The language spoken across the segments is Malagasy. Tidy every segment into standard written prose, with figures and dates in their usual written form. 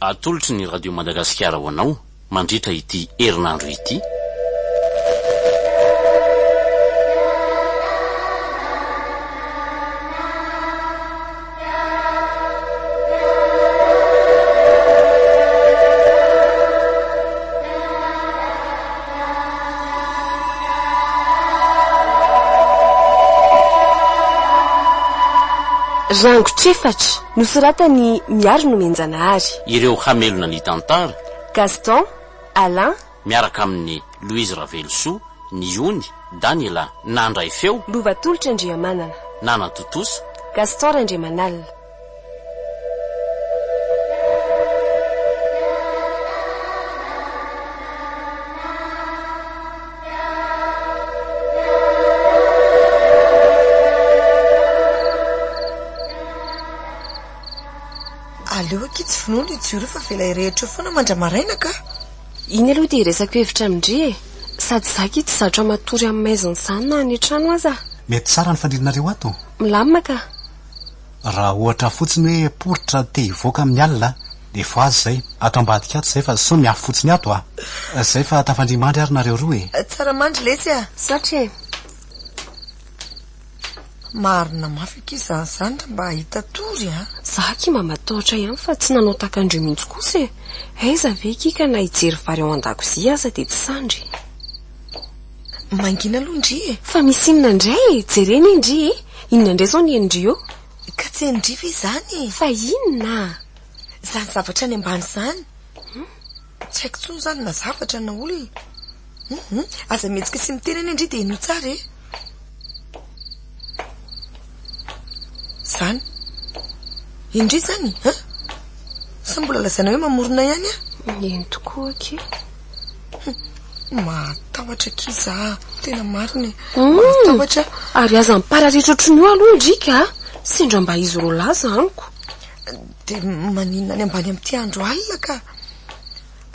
atolotry ny radio Madagasikara ho anao mandritra ity herinandro ity. Rango trefatra nosoratany Miaro no Menjanahary. Ireo hamelona ny tantara Gaston, Alain, miaraka amin'ny Louise Ravelsoa, Niony, Daniela, Nandray Feo, Lovatolotra Andriamanana, Nana Totosa, Gaston Randriamanalina. Aleo kitsy finoana ijoro fa vela irehetra foana mandramaraina ka. Iny aloha dia resaka hevitra amindry sady zaka tsy zatra matory amin'ny maiziny izany na any trano aza. Mety tsara ny fandrinareo ato. Milamina ka. Raha ohatra fotsiny hoe poritra te hivoaka amin'ny alina dia efa azy zay ato ambadika ato zay fa so miafy fotsiny ato zay fa tafandrimandry ary nareo roa Tsara mandry lesy Satria marina mafy kiza zany mba hahita tory Zaki mamatahotra ihany fa tsy nanao takandrio mihitsy kosa aiza ve kika na hijery vary ao an-dakozia aza dia tsy sandry. Mangina aloha ndry Fa misy inona indray jereny indry inona indray zao ny endrio ka tsy endry ve zany fa inona zany zavatra ny ambany zany tsy haiko tsony zany na zavatra na olona aza metsika sy miteny any indry dia ino tsara zany indry zany sa mbola lazana hoe mamorona ihany eny tokoa ke matahotra kiza tena marina matahotra ary aza mipararitra otriny aloha indrika sindra mba izy ro laza amiko dia maninona ny ambany amin'ity andro alina ka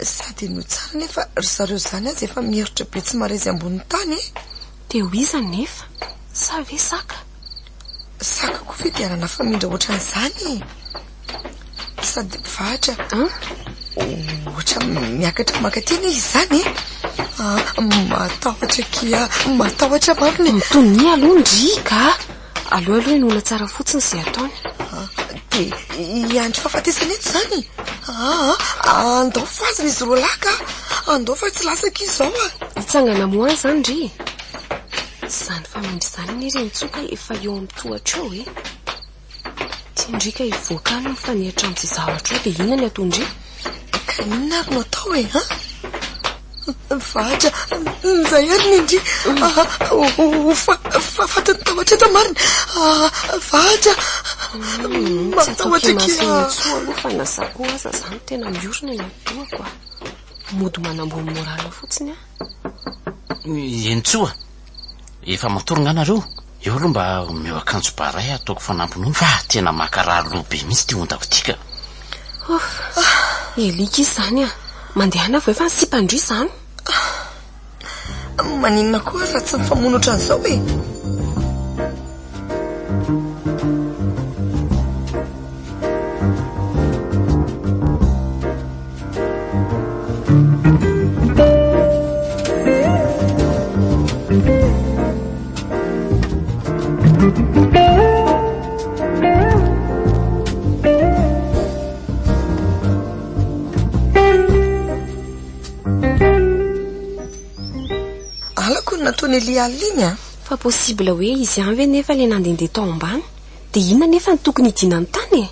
sady no tsara nefa ry zareo zany azy efa mieritra be tsy marezy ambony tany dia ho iza nefa sa ve saka ko ve dia arana famindra ohatran'izany sady vahatra ohatra miakatra makateny izy zany matahotra kia matahotra marina mitony aloha ndrika aloha inoana tsara fotsiny izay ataony dia iandry fahafatesana eto zany andao fazana izy roa lahy ka andao fa tsy lasaka izao hitsangana moany zany ndry zany famindry zany ny rentsoka efa eo amin'ny tohatra eo tiandrika hivoaka any mifanehitra amin'izay zavatra eo dia inona ny atao ndry ka inona ary no atao vahatra nizay ary ny indry fatany tahotra eto marina vahatra matahotra kia aloha fa nazako aza zany tena miorina ny atoako mody manambony morala fotsiny Entsoa efa matorina anareo eo aloha mba meo akanjo baray ataoko fanampinony fa tena makarary loha be mihitsy ty ondako tika elika izy zany mandehana vo efa nysipandry zany maninona koa raha tsy mifamonotra an'izao alako ny nataony Elialy fa possible hoe izy ihany ve nefa le nandehandeha tao ambany dia inona nefa ny tokony hidina ny tany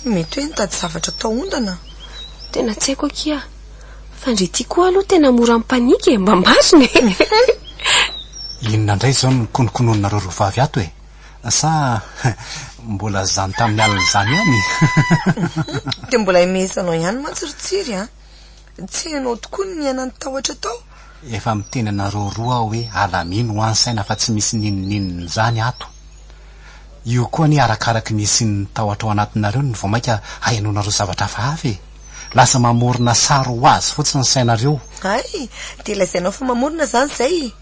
mety hoe nitady zavatra tao ondana tena tsy haiko akia fa ndre tia koa aloha tena mora mipanika mba marina inona indray zao ny konokononareo rovavy ato sa mbola zany tamin'ny alina zany ihany dia mbola imesanao ihany matsirotsiry tsy hainao tokoa ny miainany tahotra tao efa miteny anareo roa aho hoe alamino ho ansaina fa tsy misy ninoninony zany ato io koa ny arakaraky nisy ny tahotra ao anatinareo ny vomaika hainao nareo zavatra hafahafa lasa mamorona sary ho azy fotsiny ny sainareo dia lazainao fa mamorona zany zay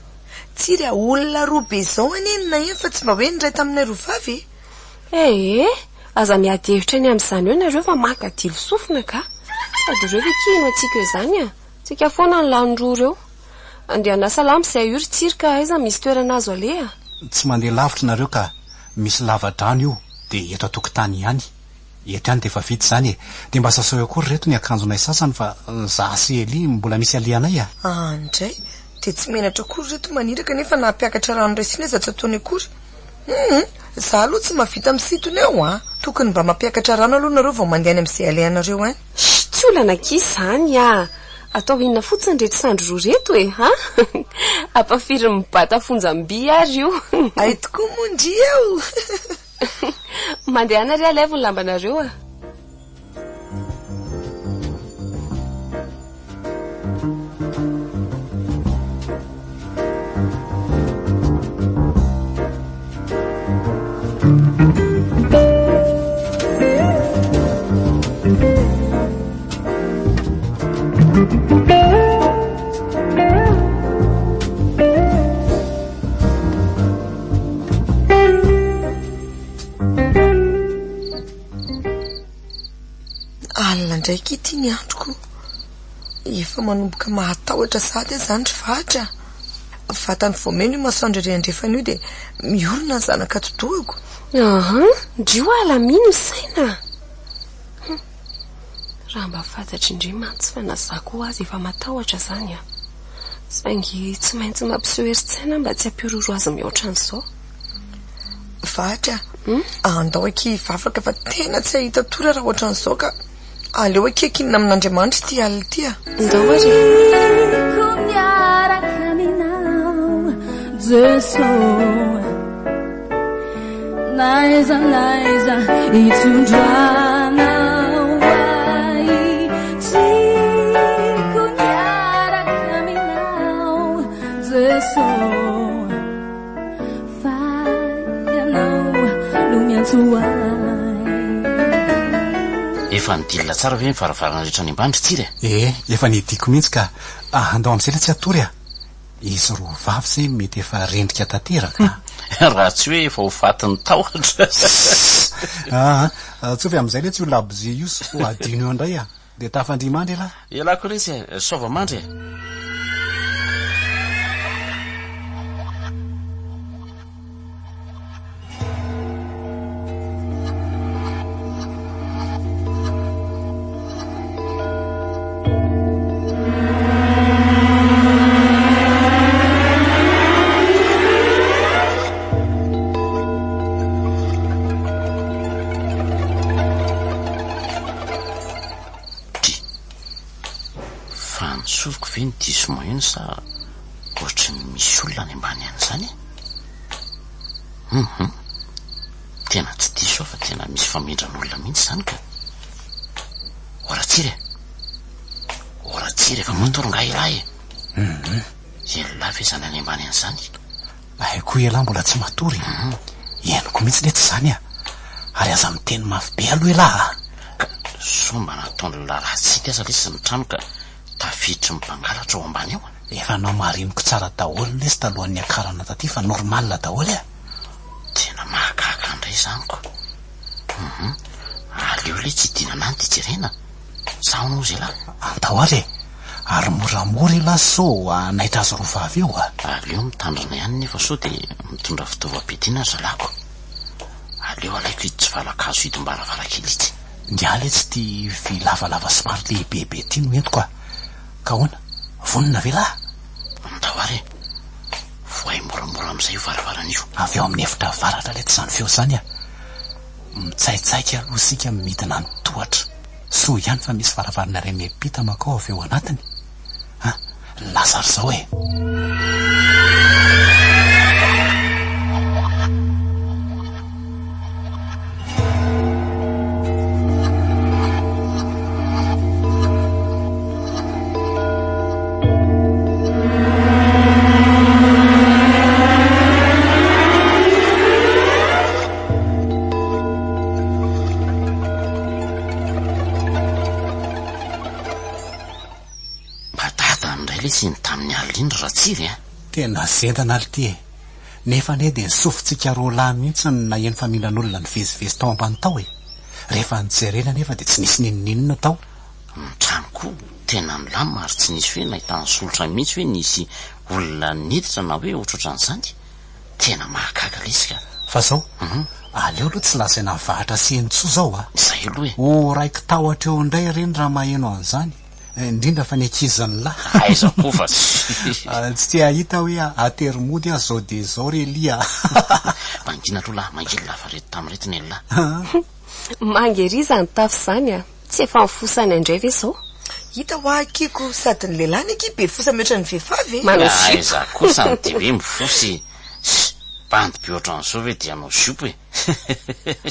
tsiry olona roa be zao anenina fa tsy mba hoe nyray taminay rovavy aza miady hevitra ny amin'izany eo nareo fa makadilo sofina ka sady ireo ve kino atsika eo zany a tsika foana ny lanondroa ireo andeha salamy izay iory tsirika aiza misy toerana azo aleha tsy mandeha lavitra nareo ka misy lavadrano io dia eto atokotany ihany eto ihany dia efa vita izany dia mba sasao akory reto ny akanjonay sasany fa za sy Eli mbola misy alianay andray dia tsy menatra akory reto maniraka nefa nampiakatra rano resina izy tsy ataony akory za aloha tsy mavita misitony eo tokony mba mampiakatra rano aloha nareo vao mandeha any amin'izay aleanareo any tsy olana kisa zany atao inona fotsiny rehetra sandro roa reto ampafiry mibata fonjam-by ary io ay tokoa mondry eo mandeha anareo alevony lambanareo alina ndraiky ity ny androko efa manomboka mahatahotra sady zany ry vatra vatany voameno io masoandro ry andrefana io dia miorona ny zanaka totoako ndrio alamino saina raha mba fantatry indrimantsy fa nazako azy efa matahotra zany saingy tsy maintsy mampiseho herin-tsaina mba tsy hampiroro azy mihoatra an'izao vatra andao aky vavaka fa tena tsy ahita tora raha ohatra an'izao ka aleo akekinina amin'Andriamanitra ty alina ty ndao ary naiza itondranao ai tiako miaraka aminao Jesosy fayanao no miantsoay efa nidilina tsara ve mivaravarana rehetra any ambandry tsiry efa nidiko mihitsy ka andao amin'izay tsy atory izy roa vavy zay mety efa rendrika tanteraka raha tsy hoe efa ho fatiny tahotra tsovy amin'izay le tsy ho laboze io sy ho adino eo indray dia tafandrimandry lahy elako resy sova mandry soviko ve ny diso maheno sa ohatry ny misy olona any ambany any zany tena tsy diso fa tena misy famindran'olona mihitsy zany ka oratsiry efa matoronga ilahy ela ve zany any ambany any zany aiko elahy mbola tsy matory eniko mihitsy le tsy zany ary aza miteny mafy be aloha elahy ka somba nataon'olona ratsika aza le sy ny trano ka tafiditry mipangalatra ao ambany eo efa namariniko tsara daholo le sy talohan'ny akarana taty fa normalna daholo tena mahagaga andray zaniko aleo le tsy dinana any ty jerena sahono zy lahy antahoary ary moramora ilahy so nahitra azy roa vavy eo aleo mitandrina ihany nefa so dia mitondra fitaovam-piadiana zalako aleo alaiko hiditsy valakazo hidim-baravarakely ity ndialy tsy ty vy lavalava somary lehibebe ty no entiko ka hoana vonina ve lahy antahoary voay moramora amin'izay io varavaran'io avy eo amin'ny efitra varatra le tsy zany feo zany mitsaitsaika aloha sika midina ny tohatra so ihany fa misy varavarana ray mepita makao avy eo anatiny lazary zao sy ny tamin'ny alindro raha tsiry tena zentana ali ty nefa ne dia nisofintsika roa lahy mihitsy ny naheno famindran'olona ny vezivezy tao ambany tao rehefa nijerena nefa dia tsy nisy ninoninona tao ny trano koa tena nylama ary tsy nisy hoe nahitany solotra mihitsy hoe nisy olona niditra na hoe ohatrohatran'izany tena mahagaga lesika fa zao aleo aloha tsy lazaina vahatra sentso zao a izay aloha o raiky tahotra eo indray reny raha maheno an'izany indrindra fa ny ankizany lahy aiza koa fa tsy tia hita hoe aterymody a zao de zao re lia mangina aloha lahy mangely lafa reto tamin'reto ny lahy mangeriza ny tafy zany a tsy efa mifosany andray ve zao hita ho akiko sady ny lehilahy ny aki be fosa mihoatra ny vehivavy aiza kosa ny de hoe mifosy bandy be ohatran'izao hoe dia anao zipo e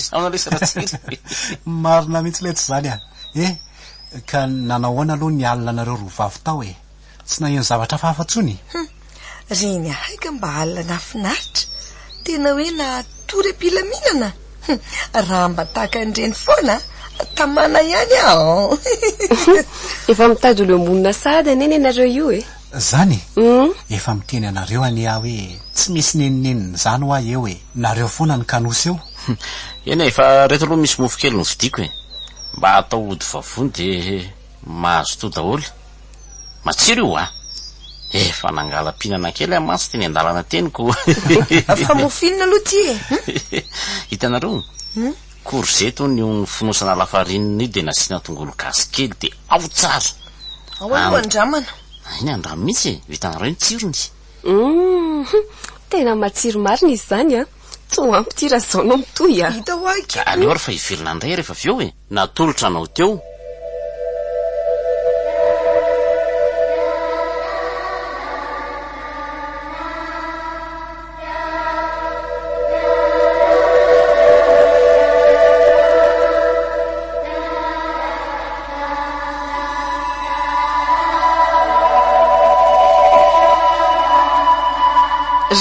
saonalesaratsiry marina mihitsy le tsy zany a ka nanahoana aloha ny alina anareo rovavy tao tsy naheno zavatra fahafatsony reny ahaika mba alina nafinaritra tena hoe natorym-pilaminana raha mba tahaka an'ireny foana tamana ihany ao efa mitady olo monina sady aneny ianareo io zany efa miteny anareo any ah hoe tsy misy nenineniny zany ho ah eo nareo foana ny kanosy eo ena efa reto aloha misy mofo kely novidiko mba atao ody vavony de mahazo to daholo matsiro io efa nangalam-pinana kely amasy teny andalana teniko fa mofinina aloha ty hitanareo korzety ny finosana lafarinina io de nasiana tongolo gasy kely de ao tsara ao aloha andramana iny andramo mihitsy vitanareo ny tsirony tena matsiro marina izy zany a tsy ho ampitira zao no mitoy hita ho aky aleo ary fa ivelona ndray rehefa avy eo natolotra anao teo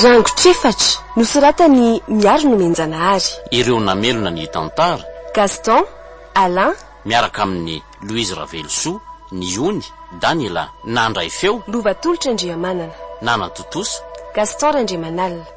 rango trefatra nosoratany miaro no menjanahary ireo namelona ny tantara Gaston, Alain miaraka amin'ny Louise Ravelso ny Ony Daniela nandray feo Lovatolotra Andriamanana Nana Totosa Gaston Randriamanalina